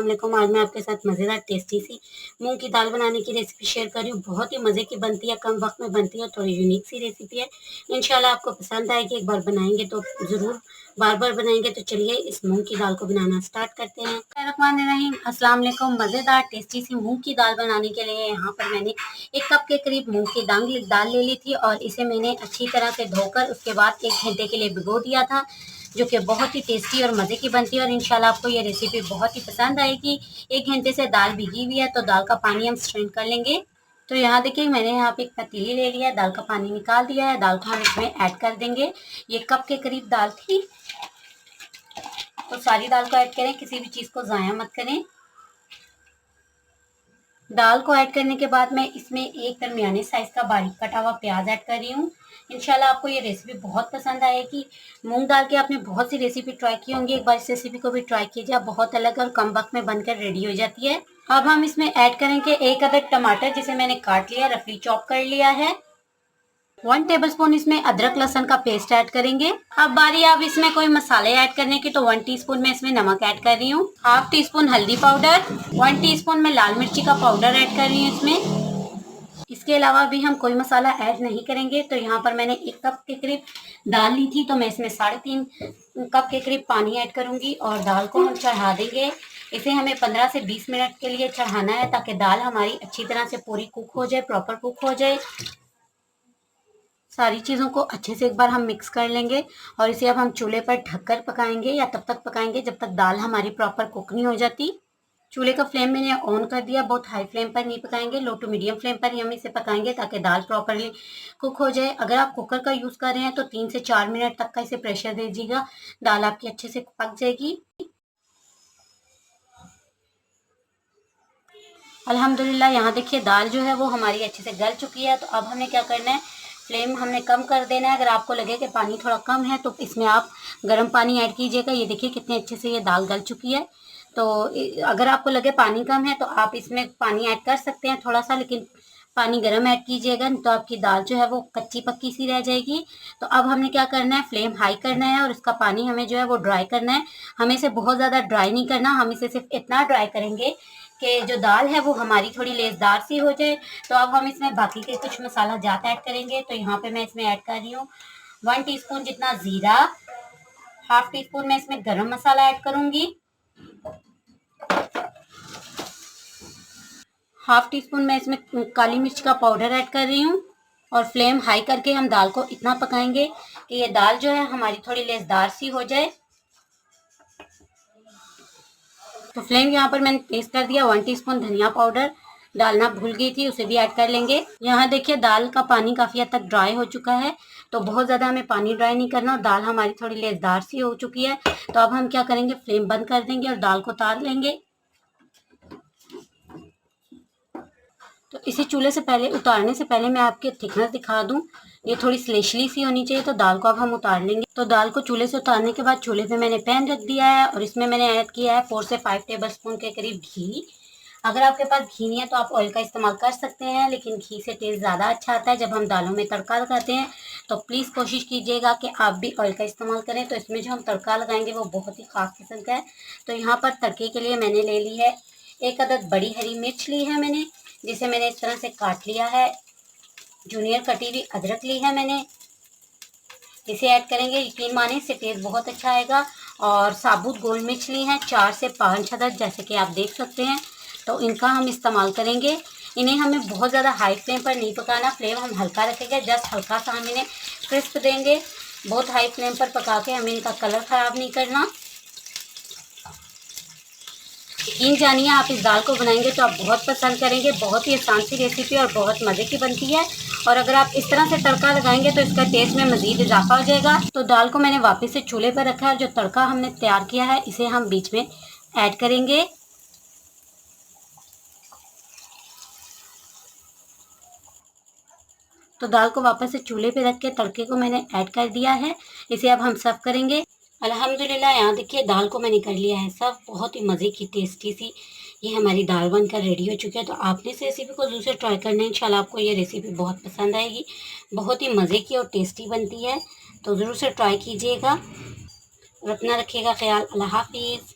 वालेकुम। आज मैं आपके साथ मज़ेदार टेस्टी सी मूंग की दाल बनाने की रेसिपी शेयर कर रही हूँ। बहुत ही मज़े की बनती है, कम वक्त में बनती है, थोड़ी यूनिक सी रेसिपी है। इंशाल्लाह आपको पसंद आएगी। एक बार बनाएंगे तो ज़रूर बार बार बनाएंगे। तो चलिए इस मूंग की दाल को बनाना स्टार्ट करते हैं। बिस्मिल्लाहिर्रहमानिर्रहीम। अस्सलाम वालेकुम। मज़ेदार टेस्टी सी मूंग की दाल बनाने के लिए यहाँ पर मैंने 1 कप के करीब मूंग की दाल ले ली थी और इसे मैंने अच्छी तरह से धोकर उसके बाद 1 घंटे के लिए भिगो दिया था, जो कि बहुत ही टेस्टी और मज़े की बनती है और इंशाल्लाह आपको ये रेसिपी बहुत ही पसंद आएगी। 1 घंटे से दाल भीगी हुई है तो दाल का पानी हम स्ट्रेन कर लेंगे। तो यहाँ देखिए मैंने यहाँ पे एक पतीली ले लिया है, दाल का पानी निकाल दिया है। दाल को हम इसमें ऐड कर देंगे। ये कप के करीब दाल थी तो सारी दाल को ऐड करें, किसी भी चीज़ को ज़ाया मत करें। दाल को ऐड करने के बाद मैं इसमें एक दरमियाने साइज़ का बारीक कटा हुआ प्याज ऐड कर रही हूँ। इंशाल्लाह आपको ये रेसिपी बहुत पसंद आएगी। मूंग दाल की आपने बहुत सी रेसिपी ट्राई की होंगी, एक बार इस रेसिपी को भी ट्राई कीजिए। बहुत अलग और कम वक्त में बनकर रेडी हो जाती है। अब हम इसमें ऐड करेंगे 1 अदद टमाटर, जिसे मैंने काट लिया, रफली चॉप कर लिया है। 1 टेबलस्पून इसमें अदरक लहसुन का पेस्ट ऐड करेंगे। अब बारी अब इसमें कोई मसाले ऐड करने की, तो 1 टीस्पून में इसमें नमक ऐड कर रही हूँ, हाफ टी स्पून हल्दी पाउडर, 1 टीस्पून में लाल मिर्ची का पाउडर ऐड कर रही हूँ इसमें। इसके अलावा भी हम कोई मसाला ऐड नहीं करेंगे। तो यहाँ पर मैंने 1 कप के करीब दाल ली थी तो मैं इसमें 3.5 कप के करीब पानी ऐड करूंगी और दाल को हम चढ़ा देंगे। इसे हमें 15 से 20 मिनट के लिए चढ़ाना है ताकि दाल हमारी अच्छी तरह से पूरी कुक हो जाए, प्रॉपर कुक हो जाए। सारी चीज़ों को अच्छे से एक बार हम मिक्स कर लेंगे और इसे अब हम चूल्हे पर ढककर पकाएंगे या तब तक पकाएंगे जब तक दाल हमारी प्रॉपर कुक नहीं हो जाती। चूल्हे का फ्लेम मैंने ऑन कर दिया। बहुत हाई फ्लेम पर नहीं पकाएंगे, लो टू मीडियम फ्लेम पर ही हम इसे पकाएंगे ताकि दाल प्रॉपरली कुक हो जाए। अगर आप कुकर का यूज़ कर रहे हैं तो 3 से 4 मिनट तक का इसे प्रेशर दे दीजिएगा, दाल आपकी अच्छे से पक जाएगी। अल्हम्दुलिल्लाह यहाँ देखिए दाल जो है वो हमारी अच्छे से गल चुकी है। तो अब हमने क्या करना है, फ्लेम हमने कम कर देना है। अगर आपको लगे कि पानी थोड़ा कम है तो इसमें आप गर्म पानी ऐड कीजिएगा। ये देखिए कितने अच्छे से ये दाल गल चुकी है। तो अगर आपको लगे पानी कम है तो आप इसमें पानी ऐड कर सकते हैं थोड़ा सा, लेकिन पानी गर्म ऐड कीजिएगा तो आपकी दाल जो है वो कच्ची पक्की सी रह जाएगी। तो अब हमने क्या करना है, फ्लेम हाई करना है और इसका पानी हमें जो है वो ड्राई करना है। हमें इसे बहुत ज़्यादा ड्राई नहीं करना, हम इसे सिर्फ इतना ड्राई करेंगे कि जो दाल है वो हमारी थोड़ी लेसदार सी हो जाए। तो अब हम इसमें बाकी के कुछ मसाला जात ऐड करेंगे। तो यहाँ पे मैं इसमें ऐड कर रही हूँ 1 टीस्पून जितना ज़ीरा, हाफ टी स्पून मैं इसमें गरम मसाला ऐड करूँगी, हाफ टी स्पून मैं इसमें काली मिर्च का पाउडर ऐड कर रही हूँ और फ्लेम हाई करके हम दाल को इतना पकाएंगे कि ये दाल जो है हमारी थोड़ी लेसदार सी हो जाए। तो फ्लेम यहाँ पर मैंने तेज कर दिया। 1 टीस्पून धनिया पाउडर डालना भूल गई थी, उसे भी ऐड कर लेंगे। यहाँ देखिए दाल का पानी काफ़ी हद तक ड्राई हो चुका है, तो बहुत ज़्यादा हमें पानी ड्राई नहीं करना और दाल हमारी थोड़ी लेसदार सी हो चुकी है। तो अब हम क्या करेंगे, फ्लेम बंद कर देंगे और दाल को उतार लेंगे। तो इसे चूल्हे से पहले उतारने से पहले मैं आपके थिकनेस दिखा दूं, ये थोड़ी स्लेशली सी होनी चाहिए। तो दाल को अब हम उतार लेंगे। तो दाल को चूल्हे से उतारने के बाद चूल्हे पे मैंने पैन रख दिया है और इसमें मैंने ऐड किया है 4 से 5 टेबलस्पून के करीब घी। अगर आपके पास घी नहीं है तो आप ऑयल का इस्तेमाल कर सकते हैं, लेकिन घी से टेस्ट ज़्यादा अच्छा आता है जब हम दालों में तड़का लगाते हैं। तो प्लीज़ कोशिश कीजिएगा कि आप भी ऑयल का इस्तेमाल करें। तो इसमें जो हम तड़का लगाएंगे वो बहुत ही ख़ास किस्म का है। तो यहाँ पर तड़के के लिए मैंने ले ली है 1 अदद बड़ी हरी मिर्च ली है मैंने, जिसे मैंने इस तरह से काट लिया है। जूनियर कटी हुई अदरक ली है मैंने, इसे ऐड करेंगे। यकीन माने इससे टेस्ट बहुत अच्छा आएगा। और साबुत गोल मिर्च ली है 4 से 5 अदद, जैसे कि आप देख सकते हैं। तो इनका हम इस्तेमाल करेंगे। इन्हें हमें बहुत ज़्यादा हाई फ्लेम पर नहीं पकाना, फ्लेम हम हल्का रखेंगे, जस्ट हल्का सा हम इन्हें क्रिस्प देंगे। बहुत हाई फ्लेम पर पका के हमें इनका कलर ख़राब नहीं करना। यकीन जानिए आप इस दाल को बनाएंगे तो आप बहुत पसंद करेंगे। बहुत ही आसान सी रेसिपी और बहुत मज़े की बनती है। और अगर आप इस तरह से तड़का लगाएंगे तो इसका टेस्ट में मज़ीद इजाफा हो जाएगा। तो दाल को मैंने वापस से चूल्हे पर रखा है। जो तड़का हमने तैयार किया है इसे हम बीच में ऐड करेंगे। तो दाल को वापस से चूल्हे पे रख के तड़के को मैंने ऐड कर दिया है। इसे अब हम सर्व करेंगे। अल्हम्दुलिल्लाह यहाँ देखिए दाल को मैंने कर लिया है सर्व। बहुत ही मज़े की टेस्टी सी ये हमारी दाल बनकर रेडी हो चुकी है। तो आपने इस रेसिपी को ज़रूर से ट्राई करना है। इंशाल्लाह आपको ये रेसिपी बहुत पसंद आएगी। बहुत ही मज़े की और टेस्टी बनती है, तो ज़रूर से ट्राई कीजिएगा और अपना रखिएगा ख्याल। अल्लाह हाफिज़।